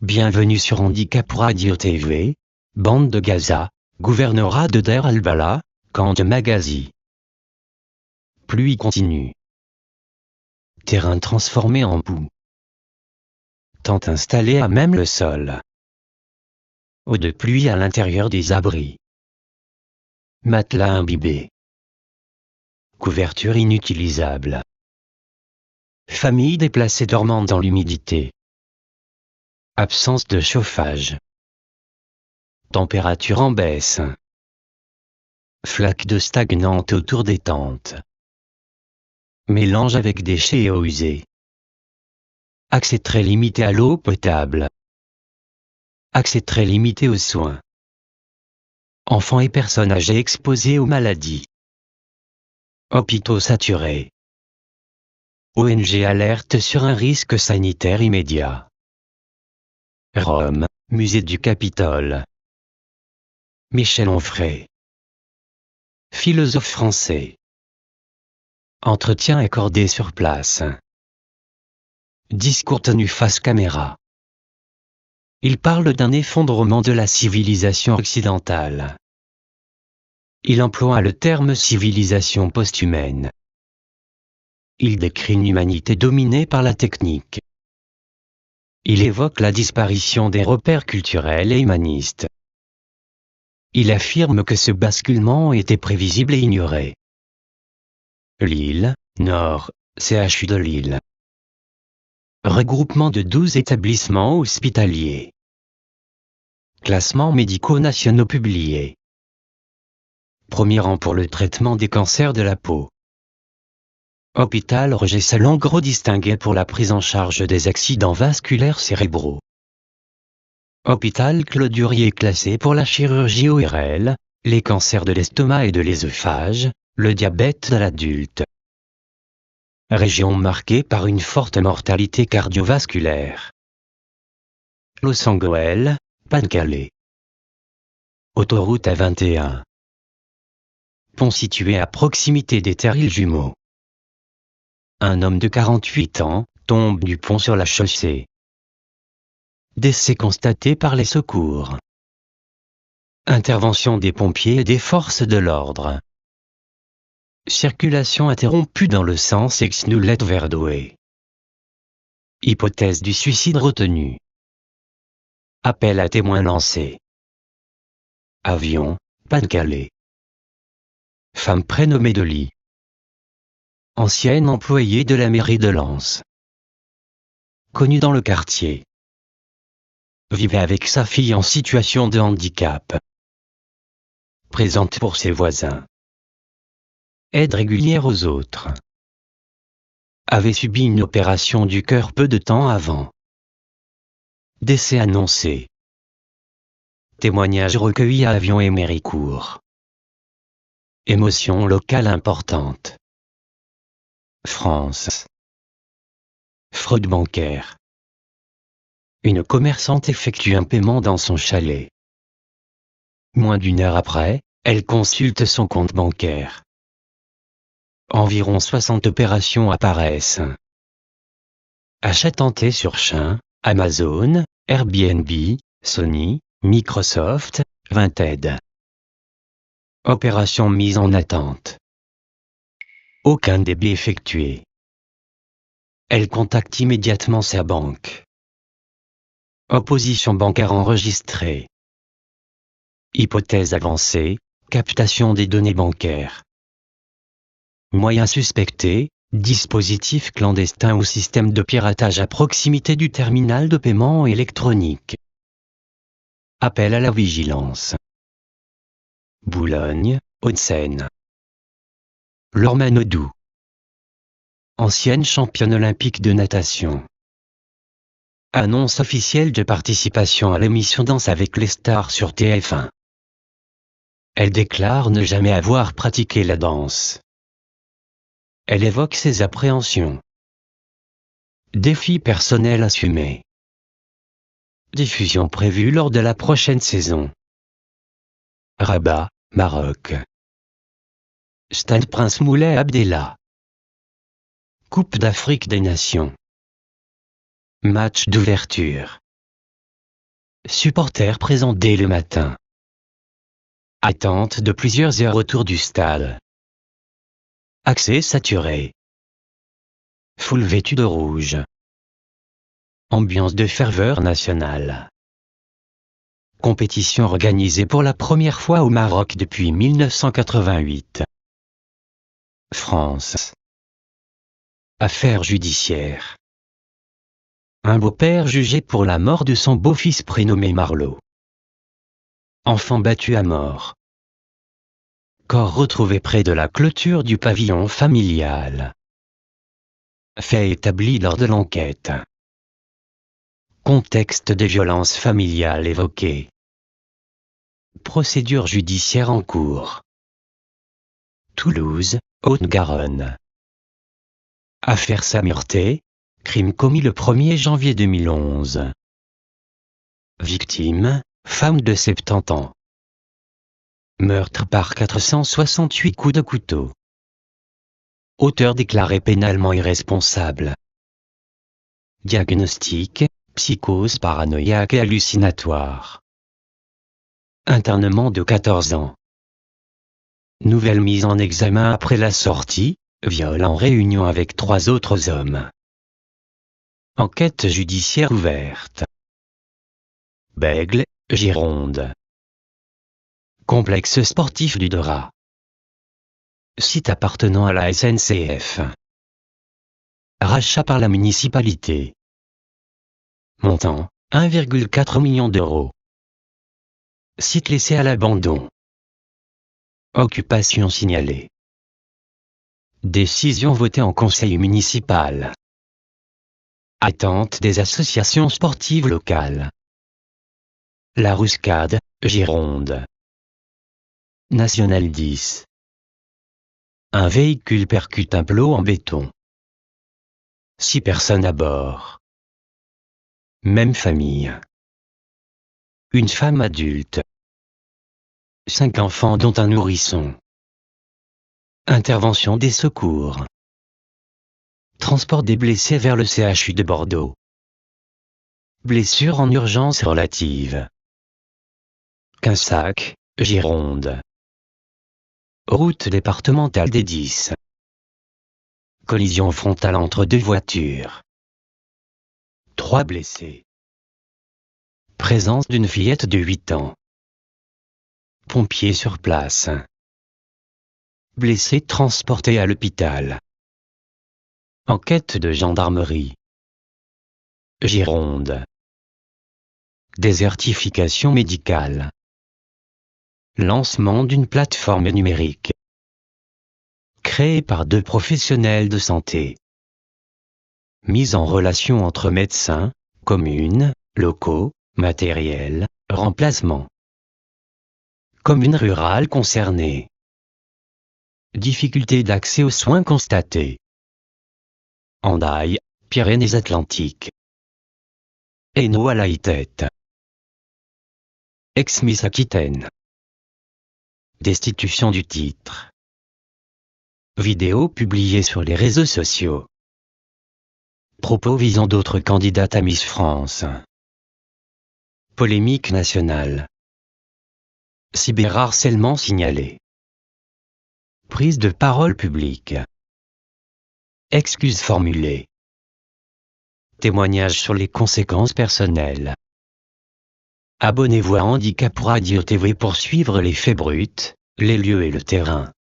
Bienvenue sur Handicap Radio TV, bande de Gaza, gouvernorat de Deir al-Balah, camp de Maghazi. Pluie continue. Terrain transformé en boue. Tente installée à même le sol. Eau de pluie à l'intérieur des abris. Matelas imbibé. Couverture inutilisable. Famille déplacée dormant dans l'humidité. Absence de chauffage. Température en baisse. Flaques de stagnantes autour des tentes. Mélange avec déchets et eau usée. Accès très limité à l'eau potable. Accès très limité aux soins. Enfants et personnes âgées exposées aux maladies. Hôpitaux saturés. ONG alerte sur un risque sanitaire immédiat. Rome, musée du Capitole. Michel Onfray. Philosophe français. Entretien accordé sur place. Discours tenu face caméra. Il parle d'un effondrement de la civilisation occidentale. Il emploie le terme civilisation post-humaine. Il décrit une humanité dominée par la technique. Il évoque la disparition des repères culturels et humanistes. Il affirme que ce basculement était prévisible et ignoré. Lille, Nord, CHU de Lille. Regroupement de 12 établissements hospitaliers. Classements médicaux nationaux publiés. Premier rang pour le traitement des cancers de la peau. Hôpital Roger Salengro distingué pour la prise en charge des accidents vasculaires cérébraux. Hôpital Claude Durier classé pour la chirurgie ORL, les cancers de l'estomac et de l'œsophage, le diabète de l'adulte. Région marquée par une forte mortalité cardiovasculaire. Losangoël, Pas-de-Calais. Autoroute A21. Pont situé à proximité des terrils jumeaux. Un homme de 48 ans tombe du pont sur la chaussée. Décès constaté par les secours. Intervention des pompiers et des forces de l'ordre. Circulation interrompue dans le sens Aix-Noulette-Verdoué. Hypothèse du suicide retenue. Appel à témoins lancé. Avion, Pas-de-Calais. Femme prénommée Dolly. Ancienne employée de la mairie de Lens. Connue dans le quartier. Vivait avec sa fille en situation de handicap. Présente pour ses voisins. Aide régulière aux autres. Avait subi une opération du cœur peu de temps avant. Décès annoncé. Témoignages recueillis à Avion et Méricourt. Émotion locale importante. France. Fraude bancaire. Une commerçante effectue un paiement dans son chalet. Moins d'une heure après, elle consulte son compte bancaire. Environ 60 opérations apparaissent. Achat tenté sur Shein, Amazon, Airbnb, Sony, Microsoft, Vinted. Opération mise en attente. Aucun débit effectué. Elle contacte immédiatement sa banque. Opposition bancaire enregistrée. Hypothèse avancée, captation des données bancaires. Moyens suspectés, dispositif clandestin ou système de piratage à proximité du terminal de paiement électronique. Appel à la vigilance. Boulogne, Hauts-de-Seine. Laure Manodou. Ancienne championne olympique de natation. Annonce officielle de participation à l'émission Danse avec les stars sur TF1. Elle déclare ne jamais avoir pratiqué la danse. Elle évoque ses appréhensions. Défi personnel assumé. Diffusion prévue lors de la prochaine saison. Rabat, Maroc. Stade Prince Moulay Abdellah. Coupe d'Afrique des Nations. Match d'ouverture. Supporters présents dès le matin. Attente de plusieurs heures autour du stade. Accès saturé. Foule vêtue de rouge. Ambiance de ferveur nationale. Compétition organisée pour la première fois au Maroc depuis 1988. France. Affaire judiciaire. Un beau-père jugé pour la mort de son beau-fils prénommé Marlot. Enfant battu à mort. Corps retrouvé près de la clôture du pavillon familial. Fait établi lors de l'enquête. Contexte des violences familiales évoquées. Procédure judiciaire en cours. Toulouse, Haute-Garonne. Affaire Samirté, crime commis le 1er janvier 2011. Victime, femme de 70 ans. Meurtre par 468 coups de couteau. Auteur déclaré pénalement irresponsable. Diagnostic, psychose paranoïaque et hallucinatoire. Internement de 14 ans. Nouvelle mise en examen après la sortie, viol en réunion avec 3 autres hommes. Enquête judiciaire ouverte. Bègle, Gironde. Complexe sportif du Dora. Site appartenant à la SNCF. Rachat par la municipalité. Montant, 1,4 million d'euros. Site laissé à l'abandon. Occupation signalée. Décision votée en conseil municipal. Attente des associations sportives locales. La Ruscade, Gironde. National 10. Un véhicule percute un plot en béton. 6 personnes à bord. Même famille. Une femme adulte. 5 enfants dont un nourrisson. Intervention des secours. Transport des blessés vers le CHU de Bordeaux. Blessure en urgence relative. Quinsac, Gironde. Route départementale des 10. Collision frontale entre 2 voitures. 3 blessés. Présence d'une fillette de 8 ans. Pompiers sur place. Blessé transporté à l'hôpital. Enquête de gendarmerie. Gironde. Désertification médicale. Lancement d'une plateforme numérique. Créée par 2 professionnels de santé. Mise en relation entre médecins, communes, locaux, matériel, remplacement. Commune rurale concernée. Difficulté d'accès aux soins constatées. Hendaye, Pyrénées-Atlantiques. Hainaut à la tête. Ex-Miss Aquitaine. Destitution du titre. Vidéo publiée sur les réseaux sociaux. Propos visant d'autres candidates à Miss France. Polémique nationale. Cyberharcèlement signalé. Prise de parole publique. Excuses formulées. Témoignages sur les conséquences personnelles. Abonnez-vous à Handicap Radio TV pour suivre les faits bruts, les lieux et le terrain.